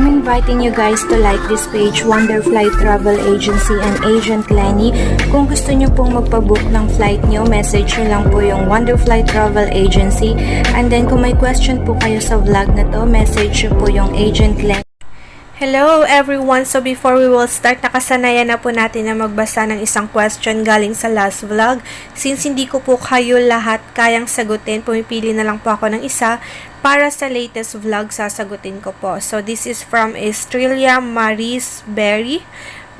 I'm inviting you guys to like this page, Wonderflight Travel Agency and Agent Lenny. Kung gusto nyo pong magpabook ng flight nyo, message nyo lang po yung Wonderflight Travel Agency. And then kung may question po kayo sa vlog na to, message nyo po yung Agent Lenny. Hello everyone! So before we will start, nakasanayan na po natin na magbasa ng isang question galing sa last vlog. Since hindi ko po kayo lahat kayang sagutin, pumipili na lang po ako ng isa para sa latest vlog sasagutin ko po. So this is from Australia, Maris Berry.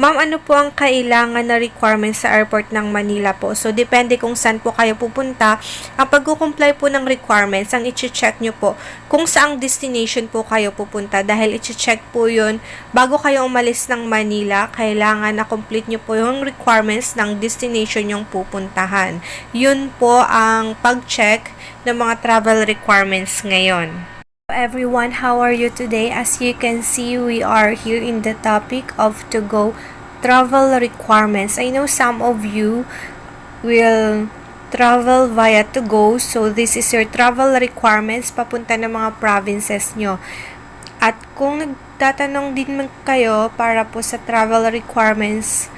Ma'am, ano po ang kailangan na requirements sa airport ng Manila po? So, depende kung saan po kayo pupunta. Ang pag-comply po ng requirements, ang i-check nyo po kung saang destination po kayo pupunta. Dahil i-check po yun, bago kayo umalis ng Manila, kailangan na complete nyo po yung requirements ng destination yung pupuntahan. Yun po ang pag-check ng mga travel requirements ngayon. Everyone, how are you today? As you can see, we are here in the topic of to-go travel requirements. I know some of you will travel via to-go, so this is your travel requirements papunta ng mga provinces nyo. At kung nagtatanong din kayo para po sa travel requirements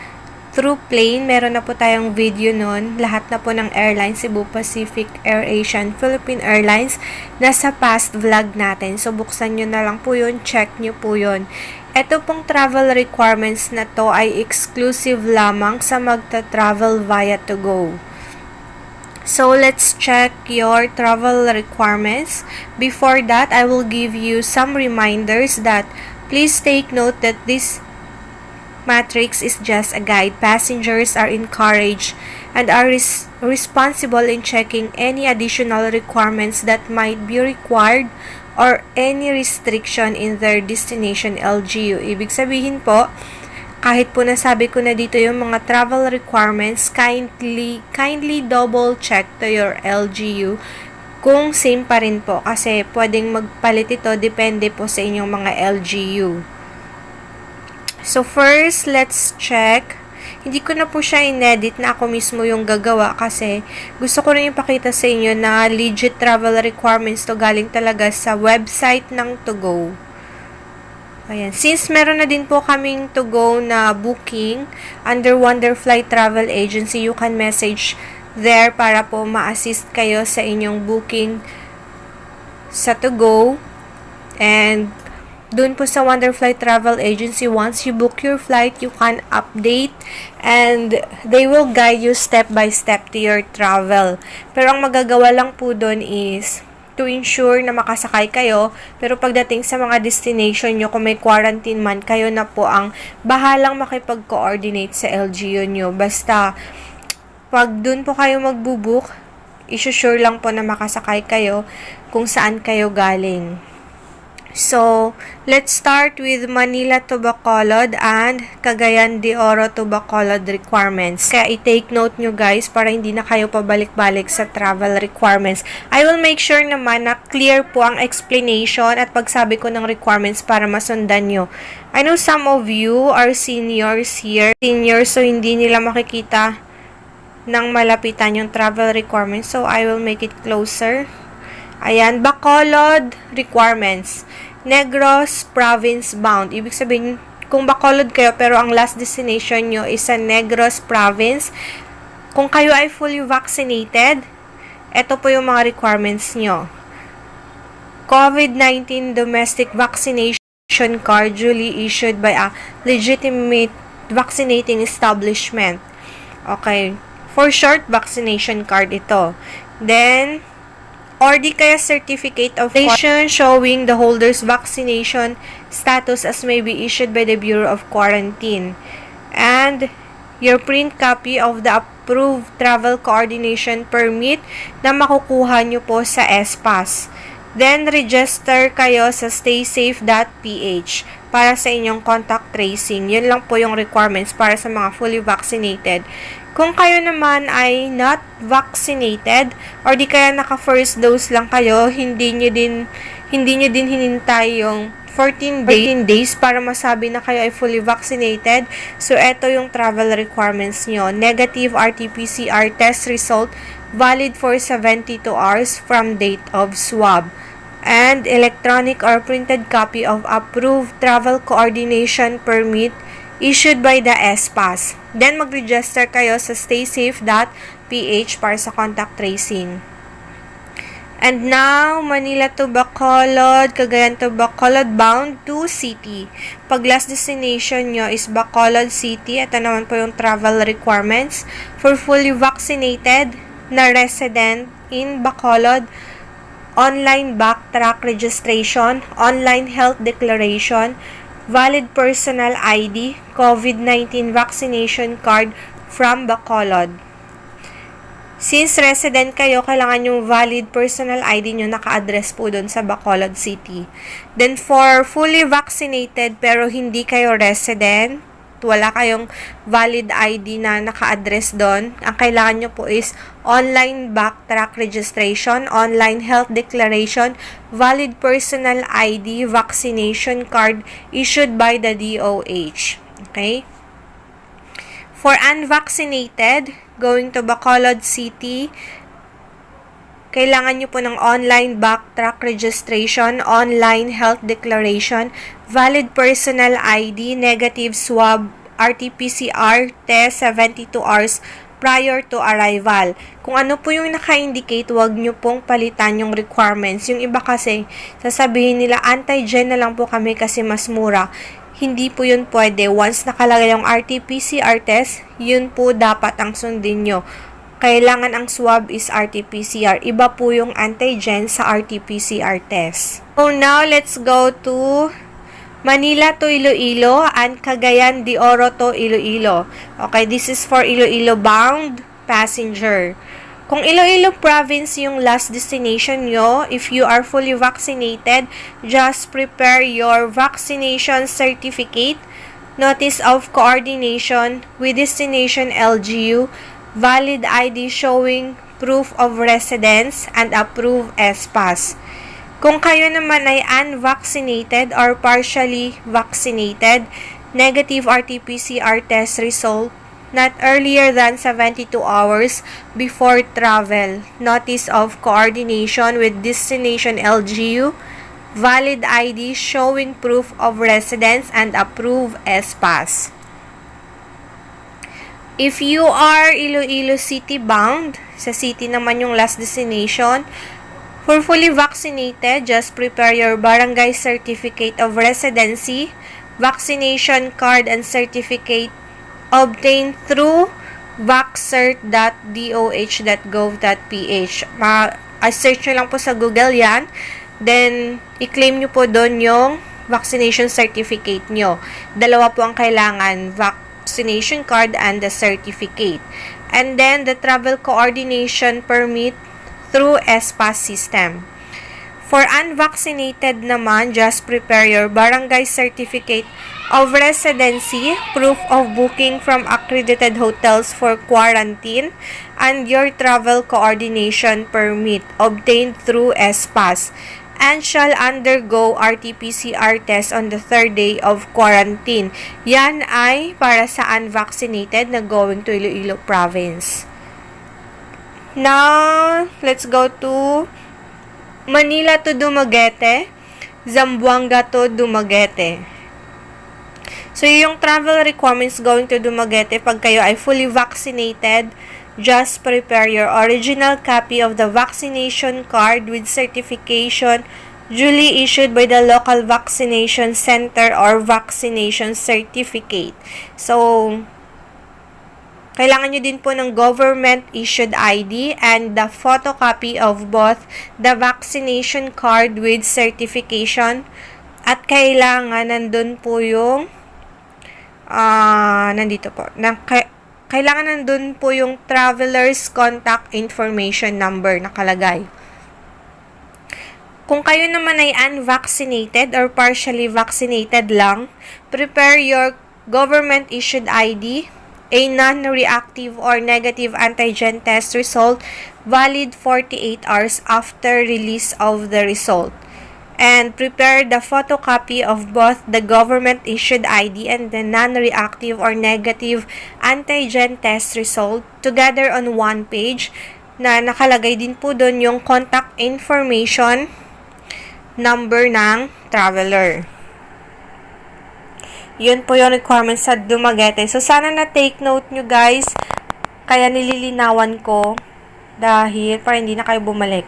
through plane, meron na po tayong video nun. Lahat na po ng airlines, Cebu, Pacific, Airasia, Philippine Airlines, nasa past vlog natin. So, buksan nyo na lang po yun, check nyo po yun. Ito pong travel requirements na to ay exclusive lamang sa magta-travel via to go. So, let's check your travel requirements. Before that, I will give you some reminders that please take note that this matrix is just a guide. Passengers are encouraged and are responsible in checking any additional requirements that might be required or any restriction in their destination LGU. Ibig sabihin po, kahit po nasabi ko na dito yung mga travel requirements, kindly double check to your LGU kung same pa rin po, kasi pwedeng magpalit ito depende po sa inyong mga LGU. So first, let's check. Hindi ko na po siya in-edit na ako mismo yung gagawa kasi gusto ko rin ipakita sa inyo na legit travel requirements to galing talaga sa website ng To Go. Ayan. Since meron na din po kaming To Go na booking under Wonderflight Travel Agency, you can message there para po ma-assist kayo sa inyong booking sa To Go. And doon po sa Wonderflight Travel Agency, once you book your flight, you can update and they will guide you step by step to your travel. Pero ang magagawa lang po doon is to ensure na makasakay kayo, pero pagdating sa mga destination nyo, kung may quarantine man, kayo na po ang bahalang makipag-coordinate sa LGU nyo. Basta, pag doon po kayo magbubook, isusure lang po na makasakay kayo kung saan kayo galing. So, let's start with Manila to Bacolod and Cagayan de Oro to Bacolod requirements. Kaya i-take note nyo guys para hindi na kayo pabalik-balik sa travel requirements. I will make sure naman na clear po ang explanation at pagsabi ko ng requirements para masundan nyo. I know some of you are seniors here. Seniors, so hindi nila makikita ng malapitan yung travel requirements. So, I will make it closer. Ayan, Bacolod requirements. Negros Province bound. Ibig sabihin, kung Bacolod kayo pero ang last destination nyo is sa Negros Province, kung kayo ay fully vaccinated, ito po yung mga requirements nyo. COVID-19 domestic vaccination card duly issued by a legitimate vaccinating establishment. Okay. For short, vaccination card ito. Then, or di kaya certificate of vaccination showing the holder's vaccination status as may be issued by the Bureau of Quarantine. And your print copy of the approved travel coordination permit na makukuha nyo po sa SPAS. Then, register kayo sa staysafe.ph para sa inyong contact tracing. Yun lang po yung requirements para sa mga fully vaccinated. Kung kayo naman ay not vaccinated or di kaya naka first dose lang kayo, hindi nyo din hinintay yung 14 days para masabi na kayo ay fully vaccinated. So, eto yung travel requirements nyo. Negative RT-PCR test result valid for 72 hours from date of swab. and electronic or printed copy of approved travel coordination permit issued by the SPAS. Then, mag-register kayo sa staysafe.ph para sa contact tracing. And now, Manila to Bacolod, Cagayan to Bacolod, bound to city. Pag last destination nyo is Bacolod City, ito naman po yung travel requirements. For fully vaccinated na resident in Bacolod, online backtrack registration, online health declaration, valid personal ID, COVID-19 vaccination card from Bacolod. Since resident kayo, kailangan yung valid personal ID nyo naka-address po doon sa Bacolod City. Then for fully vaccinated pero hindi kayo resident, wala kayong valid ID na naka-address doon, ang kailangan nyo po is online backtrack registration, online health declaration, valid personal ID, vaccination card issued by the DOH. Okay? For unvaccinated, going to Bacolod City, kailangan nyo po ng online backtrack registration, online health declaration, valid personal ID, negative swab, RT-PCR test 72 hours prior to arrival. Kung ano po yung naka-indicate, huwag nyo pong palitan yung requirements. Yung iba kasi, sasabihin nila, antigen na lang po kami kasi mas mura. Hindi po yun pwede. Once nakalagay yung RT-PCR test, yun po dapat ang sundin nyo. Kailangan ang swab is RT-PCR. Iba po yung antigen sa RT-PCR test. So now, let's go to Manila to Iloilo and Cagayan de Oro to Iloilo. Okay, this is for Iloilo bound passenger. Kung Iloilo province yung last destination nyo, if you are fully vaccinated, just prepare your vaccination certificate, notice of coordination with destination LGU, valid ID showing proof of residence, and approved SPAS. Kung kayo naman ay unvaccinated or partially vaccinated, negative RT-PCR test result not earlier than 72 hours before travel, notice of coordination with destination LGU, valid ID showing proof of residence, and approved SPAS. If you are Iloilo City bound, sa city naman yung last destination, for fully vaccinated, just prepare your barangay certificate of residency, vaccination card and certificate obtained through vaccert.doh.gov.ph. Search nyo lang po sa Google yan. Then, i-claim nyo po doon yung vaccination certificate nyo. Dalawa po ang kailangan, vaccination card and the certificate. And then, the travel coordination permit through SPAS system. For unvaccinated naman, just prepare your barangay certificate of residency, proof of booking from accredited hotels for quarantine, and your travel coordination permit obtained through SPAS, and shall undergo RT-PCR test on the third day of quarantine. Yan ay para sa unvaccinated na going to Iloilo province. Now, let's go to Manila to Dumaguete, Zamboanga to Dumaguete. So, yung travel requirements going to Dumaguete, pag kayo ay fully vaccinated, just prepare your original copy of the vaccination card with certification duly issued by the local vaccination center or vaccination certificate. So, kailangan nyo din po ng government-issued ID and the photocopy of both the vaccination card with certification. At kailangan nandun po yung kailangan nandun po yung traveler's contact information number nakalagay. Kung kayo naman ay unvaccinated or partially vaccinated lang, prepare your government-issued ID, a non-reactive or negative antigen test result valid 48 hours after release of the result. And prepare the photocopy of both the government-issued ID and the non-reactive or negative antigen test result together on one page na nakalagay din po doon yung contact information number ng traveler. Yun po yung requirements sa Dumaguete. So, sana na-take note nyo guys. Kaya nililinawan ko dahil para hindi na kayo bumalik.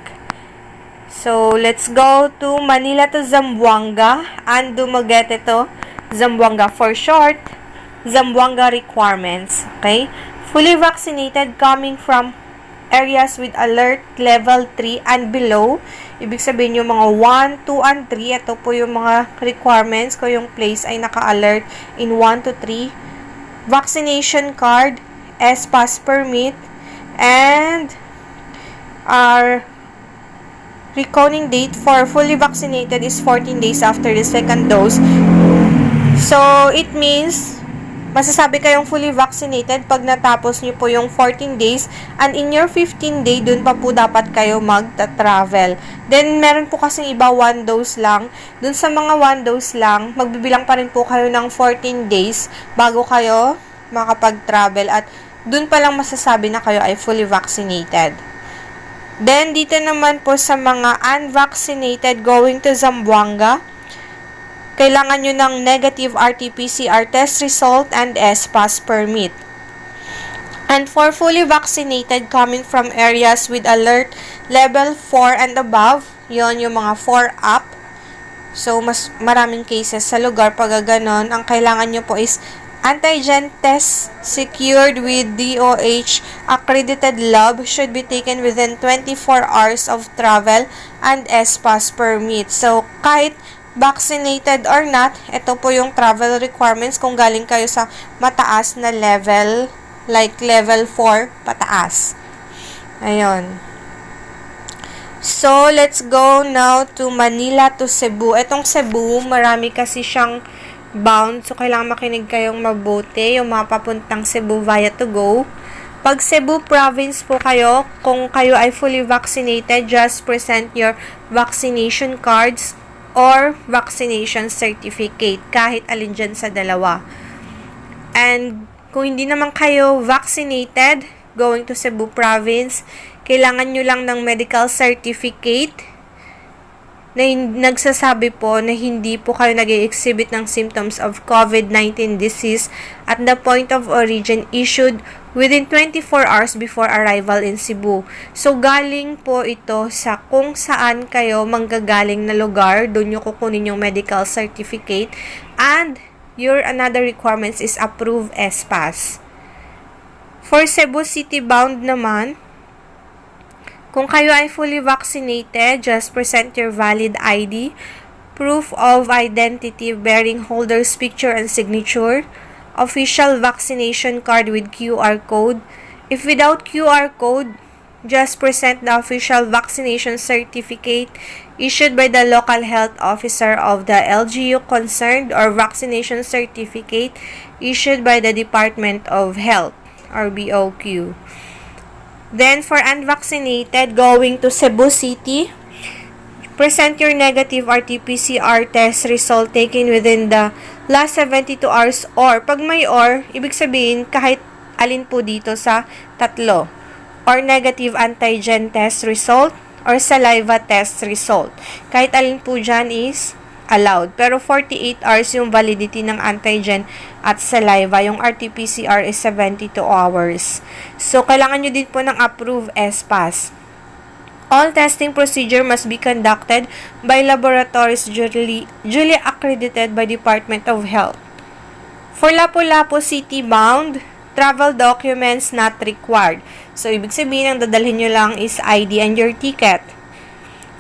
So, let's go to Manila to Zamboanga and Dumaguete to Zamboanga. For short, Zamboanga requirements. Okay? Fully vaccinated coming from areas with alert level 3 and below. Ibig sabihin yung mga 1, 2, and 3. Ito po yung mga requirements kung yung place ay naka-alert in 1 to 3. Vaccination card, S-Pass permit, and our reconing date for fully vaccinated is 14 days after the second dose. So, it means masasabi kayong fully vaccinated pag natapos nyo po yung 14 days and in your 15 day, dun pa po dapat kayo magta-travel. Then, meron po kasing iba 1 dose lang. Dun sa mga 1 dose lang, magbibilang pa rin po kayo ng 14 days bago kayo makapag-travel at dun pa lang masasabi na kayo ay fully vaccinated. Then, dito naman po sa mga unvaccinated going to Zamboanga, kailangan nyo ng negative RT-PCR test result and S-Pass permit. And for fully vaccinated coming from areas with alert level 4 and above, yon yung mga 4 up. So, mas maraming cases sa lugar pag ganon. Ang kailangan nyo po is antigen test secured with DOH accredited lab should be taken within 24 hours of travel and S-Pass permit. So, kahit vaccinated or not, ito po yung travel requirements kung galing kayo sa mataas na level, like level 4 pataas. Ayun. So, let's go now to Manila to Cebu. Etong Cebu, marami kasi siyang bound. So, kailangan makinig kayong mabuti. Yung mga papuntang Cebu via to go. Pag Cebu province po kayo, kung kayo ay fully vaccinated, just present your vaccination cards or vaccination certificate, kahit alin dyan sa dalawa. And kung hindi naman kayo vaccinated, going to Cebu province, kailangan nyo lang ng medical certificate na nagsasabi po na hindi po kayo nag-exhibit ng symptoms of COVID-19 disease at the point of origin issued within 24 hours before arrival in Cebu. So, galing po ito sa kung saan kayo manggagaling na lugar, doon nyo kukunin yung medical certificate, and your another requirements is approved S-Pass. For Cebu City bound naman, kung kayo ay fully vaccinated, just present your valid ID, proof of identity bearing holder's picture and signature, official vaccination card with QR code. If without QR code, just present the official vaccination certificate issued by the local health officer of the LGU concerned or vaccination certificate issued by the Department of Health or BOQ. Then, for unvaccinated going to Cebu City, present your negative RT-PCR test result taken within the last 72 hours or, pag may or, ibig sabihin kahit alin po dito sa tatlo, or negative antigen test result or saliva test result. Kahit alin po dyan is allowed. Pero 48 hours yung validity ng antigen at saliva. Yung RT-PCR is 72 hours. So, kailangan nyo din po ng approved S-Pass. All testing procedure must be conducted by laboratories duly accredited by Department of Health. For Lapu-Lapu City bound, travel documents not required. So, ibig sabihin, ang dadalhin nyo lang is ID and your ticket.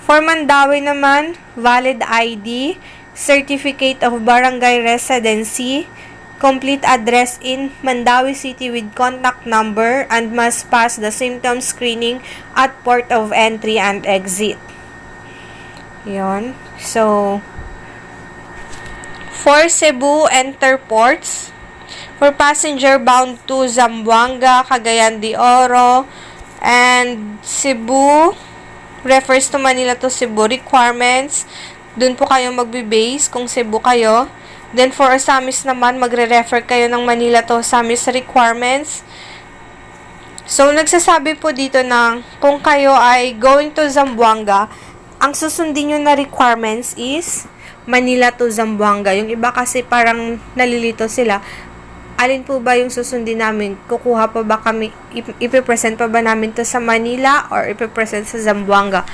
For Mandawi naman, valid ID, certificate of barangay residency, complete address in Mandawi City with contact number, and must pass the symptom screening at port of entry and exit. Yon. So, for Cebu Interports, for passenger bound to Zamboanga, Cagayan de Oro, and Cebu, refers to Manila to Cebu requirements. Doon po kayo magbe-base kung Cebu kayo. Then, for Osamis naman, magre-refer kayo ng Manila to Osamis requirements. So, nagsasabi po dito na kung kayo ay going to Zamboanga, ang susundin nyo na requirements is Manila to Zamboanga. Yung iba kasi parang nalilito sila. Alin po ba yung susundin namin? Kukuha pa ba kami, ipipresent pa ba namin to sa Manila or ipipresent sa Zamboanga?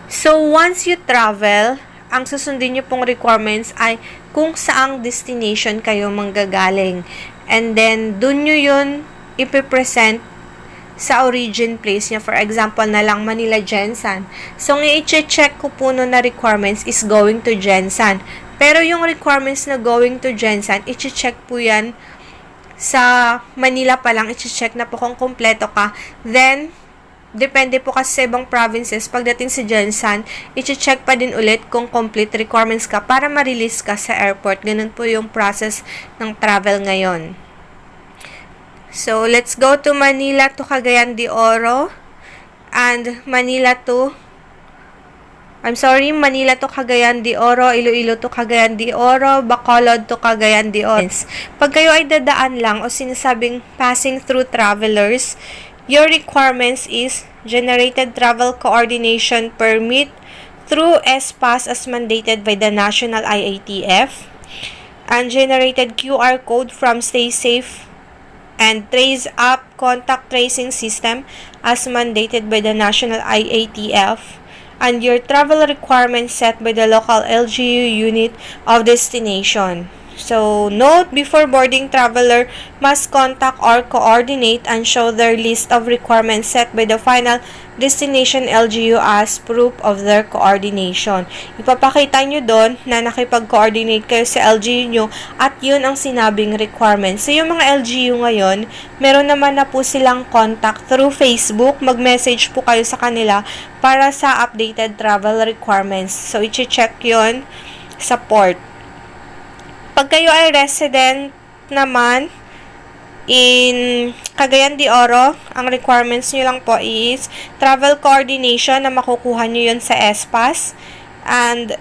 So, once you travel, ang susundin nyo pong requirements ay kung saang destination kayo manggagaling. And then, dun nyo yun ipipresent sa origin place niya. For example, na lang Manila, Jensan. So, ang i-check ko po nun na requirements is going to Jensan. Pero yung requirements na going to Jensan, i-check po yan sa Manila pa lang. I-check na po kung kompleto ka. Then, depende po kasi sa ibang provinces, pagdating sa Jensan, i-check pa din ulit kung complete requirements ka para ma-release ka sa airport. Ganun po yung process ng travel ngayon. So, let's go to Manila to Cagayan de Oro and Manila to Cagayan de Oro, Iloilo to Cagayan de Oro, Bacolod to Cagayan de Oro. Pag kayo ay dadaan lang o sinasabing passing through travelers, your requirements is Generated Travel Coordination Permit through SPAS as mandated by the National IATF, and generated QR code from Stay Safe and Trace Up Contact Tracing System as mandated by the National IATF, and your travel requirements set by the local LGU unit of destination. So, note, before boarding, traveler must contact or coordinate and show their list of requirements set by the final destination LGU as proof of their coordination. Ipapakita nyo doon na nakipag-coordinate kayo sa LGU nyo at yun ang sinabing requirements. So, yung mga LGU ngayon, meron naman na po silang contact through Facebook. Mag-message po kayo sa kanila para sa updated travel requirements. So, i-check yun sa port. Pag kayo ay resident naman in Cagayan de Oro, ang requirements nyo lang po is travel coordination na makukuha nyo yun sa SPAS, and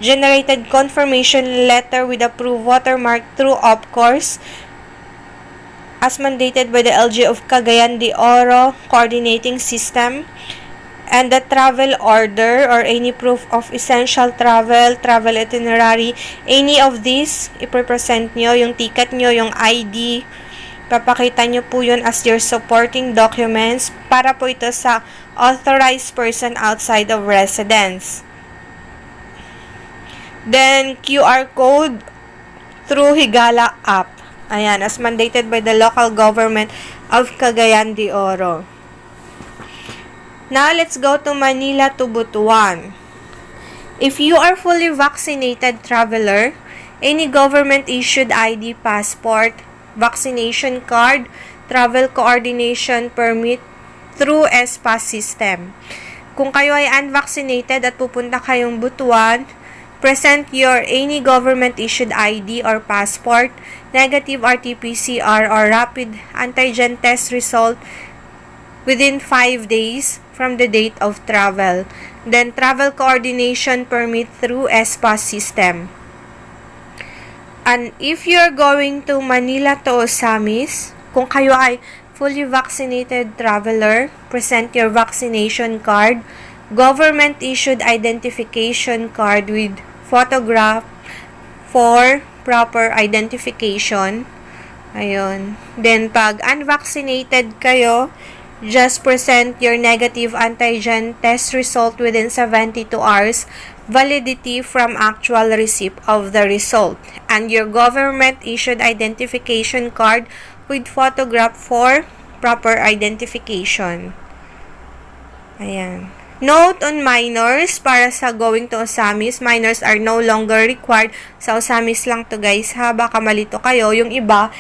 generated confirmation letter with approved watermark through OPCORS as mandated by the LG of Cagayan de Oro coordinating system, and the travel order or any proof of essential travel itinerary, any of these, ipresent nyo, yung ticket nyo, yung ID, papakita nyo po yun as your supporting documents para po ito sa authorized person outside of residence. Then, QR code through Higala app. Ayan, as mandated by the local government of Cagayan de Oro. Now, let's go to Manila to Butuan. If you are fully vaccinated traveler, any government-issued ID, passport, vaccination card, travel coordination permit through SPAS system. Kung kayo ay unvaccinated at pupunta kayong Butuan, present your any government-issued ID or passport, negative RT-PCR or rapid antigen test result within 5 days from the date of travel. Then, travel coordination permit through SPAS system. And if you're going to Manila to Osamis, kung kayo ay fully vaccinated traveler, present your vaccination card, government-issued identification card with photograph for proper identification. Ayun. Then, pag unvaccinated kayo, just present your negative antigen test result within 72 hours, validity from actual receipt of the result, and your government-issued identification card with photograph for proper identification. Ayan. Note on minors, para sa going to Osamis, minors are no longer required. Sa Osamis lang to guys ha, baka malito kayo. Yung iba,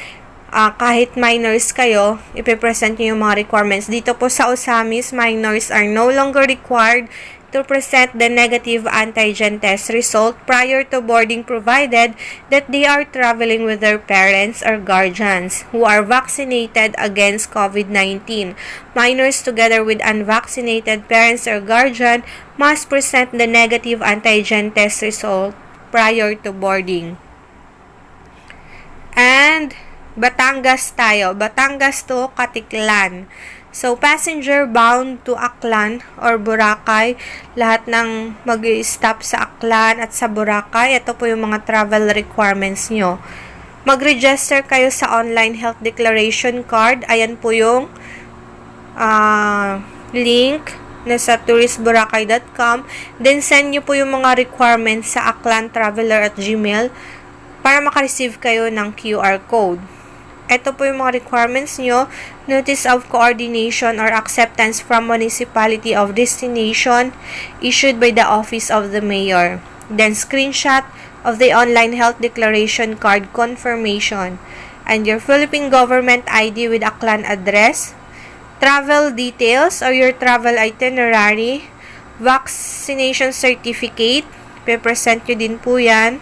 kahit minors kayo, ipipresent nyo yung mga requirements. Dito po sa Osamis, minors are no longer required to present the negative antigen test result prior to boarding, provided that they are traveling with their parents or guardians who are vaccinated against COVID-19. Minors together with unvaccinated parents or guardian must present the negative antigen test result prior to boarding. And Batangas tayo. Batangas to Katiklan. So, passenger bound to Aklan or Boracay, lahat ng mag-stop sa Aklan at sa Boracay, ito po yung mga travel requirements nyo. Mag-register kayo sa online health declaration card. Ayan po yung link na sa touristboracay.com. Then, send nyo po yung mga requirements sa aklantraveler@gmail para makareceive kayo ng QR code. Ito po yung mga requirements nyo. Notice of coordination or acceptance from municipality of destination issued by the office of the mayor. Then, screenshot of the online health declaration card confirmation and your Philippine government ID with Aklan address, travel details or your travel itinerary, vaccination certificate, pe-present nyo din po yan.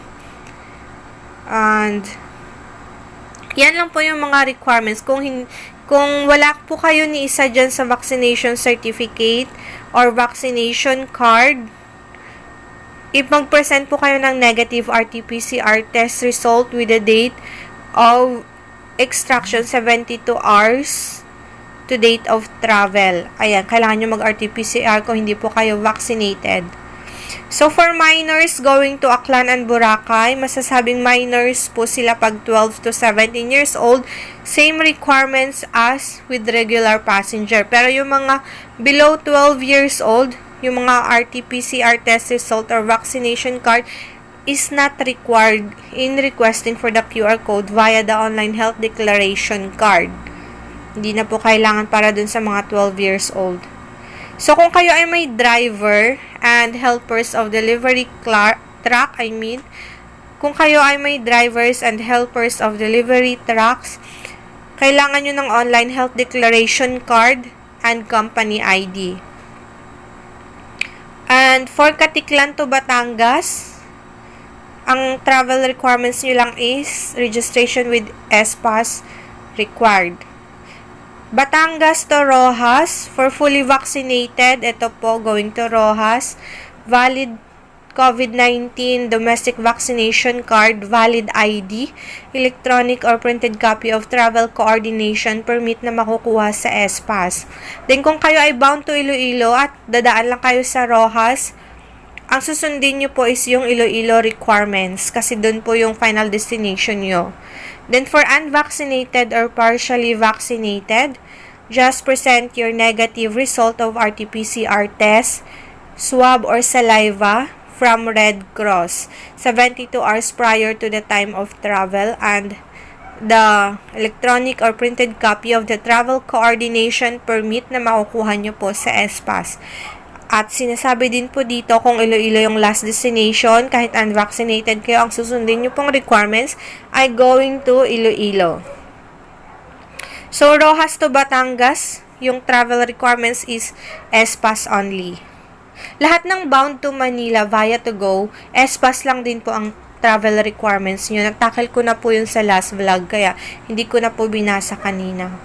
And yan lang po yung mga requirements. Kung wala po kayo ni isa dyan sa vaccination certificate or vaccination card, ipag-present po kayo ng negative RT-PCR test result with the date of extraction 72 hours to date of travel. Ayan, kailangan nyo mag-RT-PCR kung hindi po kayo vaccinated. So, for minors going to Aklan and Boracay, masasabing minors po sila pag 12 to 17 years old, same requirements as with regular passenger. Pero yung mga below 12 years old, yung mga RT-PCR test result or vaccination card is not required in requesting for the QR code via the online health declaration card. Hindi na po kailangan para dun sa mga 12 years old. So, kung kayo ay may driver and helpers of delivery truck, kung kayo ay may drivers and helpers of delivery trucks, kailangan nyo ng online health declaration card and company ID. And for Katiklan to Batangas, ang travel requirements nyo lang is registration with S-Pass required. Batangas to Rojas, for fully vaccinated, ito po, going to Rojas, valid COVID-19 domestic vaccination card, valid ID, electronic or printed copy of travel coordination permit na makukuha sa S-Pass. Then, kung kayo ay bound to Iloilo at dadaan lang kayo sa Rojas, ang susundin nyo po is yung Iloilo requirements kasi doon po yung final destination nyo. Then, for unvaccinated or partially vaccinated, just present your negative result of RT-PCR test, swab or saliva from Red Cross 72 hours prior to the time of travel and the electronic or printed copy of the travel coordination permit na makukuha nyo po sa S-Pass. At sinasabi din po dito kung Iloilo yung last destination, kahit unvaccinated kayo, ang susundin nyo pong requirements ay going to Iloilo. So, Rojas to Batangas, yung travel requirements is S-Pass only. Lahat ng bound to Manila via to go, S-Pass lang din po ang travel requirements nyo. Nagtakil ko na po yun sa last vlog, kaya hindi ko na po binasa kanina.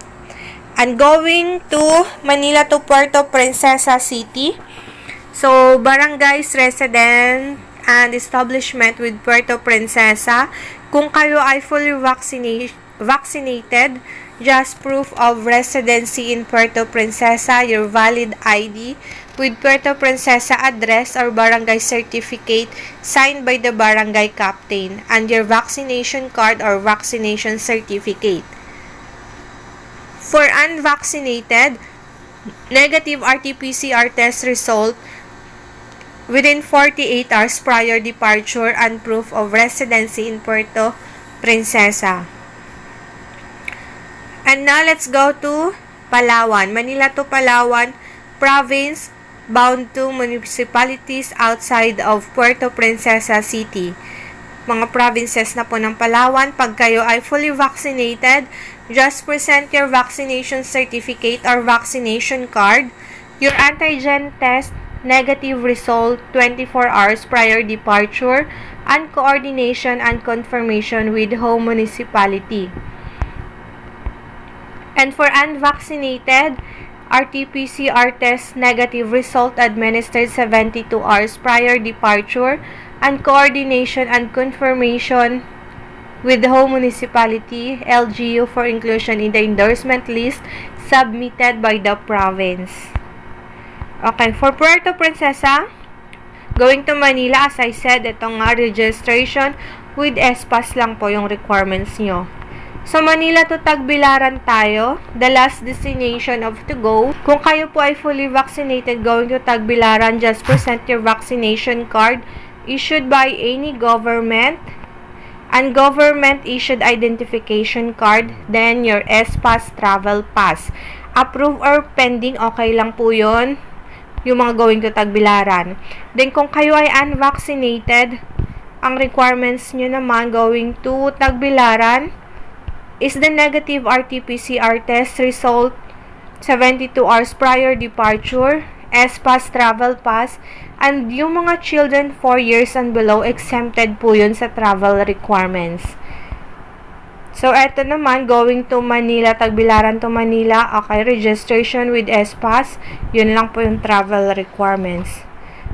And going to Manila to Puerto Princesa City. So, barangays, resident, and establishment with Puerto Princesa. Kung kayo ay fully vaccinated, just proof of residency in Puerto Princesa, your valid ID with Puerto Princesa address or barangay certificate signed by the barangay captain, and your vaccination card or vaccination certificate. For unvaccinated, negative RT-PCR test result within 48 hours prior departure and proof of residency in Puerto Princesa. And now, let's go to Palawan. Manila to Palawan, province bound to municipalities outside of Puerto Princesa City. Mga provinces na po ng Palawan, pag kayo ay fully vaccinated, just present your vaccination certificate or vaccination card, your antigen test negative result 24 hours prior departure, and coordination and confirmation with home municipality. And for unvaccinated, RT-PCR test negative result administered 72 hours prior departure, and coordination and confirmation with the home municipality, LGU for inclusion in the endorsement list submitted by the province. Okay, for Puerto Princesa, going to Manila, as I said, ito nga, registration with ESPAS lang po yung requirements nyo. So, Manila to Tagbilaran tayo, the last destination of to go. Kung kayo po ay fully vaccinated going to Tagbilaran, just present your vaccination card issued by any government and government-issued identification card, then your ESPAS travel pass. Approve or pending, okay lang po yun, yung mga going to Tagbilaran. Then, kung kayo ay unvaccinated, ang requirements nyo naman going to Tagbilaran is the negative RT-PCR test result 72 hours prior departure, ESPAS travel pass, and yung mga children 4 years and below, exempted po yun sa travel requirements. So, eto naman, going to Manila, Tagbilaran to Manila, okay, registration with ESPAS, yun lang po yung travel requirements.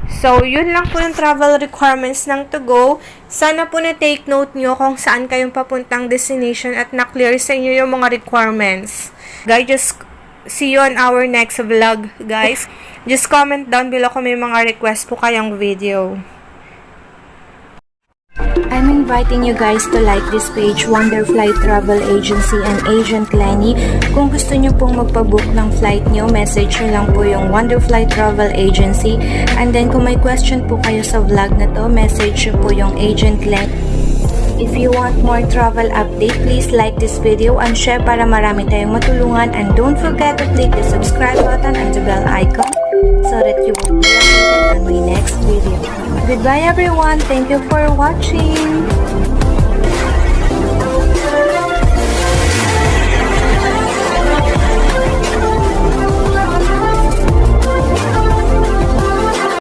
So, yun lang po yung travel requirements ng to go. Sana po na-take note nyo kung saan kayong papuntang destination at na-clear sa inyo yung mga requirements. Guys, just see you on our next vlog, guys. Just comment down below kung may mga request po kayong video. I'm inviting you guys to like this page, Wonder Flight Travel Agency and Agent Lenny. Kung gusto nyo pong magpabook ng flight nyo, message nyo lang po yung Wonder Flight Travel Agency. And then kung may question po kayo sa vlog na to, message nyo po yung Agent Lenny. If you want more travel update, please like this video and share para marami tayong matulungan. And don't forget to click the subscribe button and the bell icon so that you will be updated on my next video. Goodbye everyone. Thank you for watching.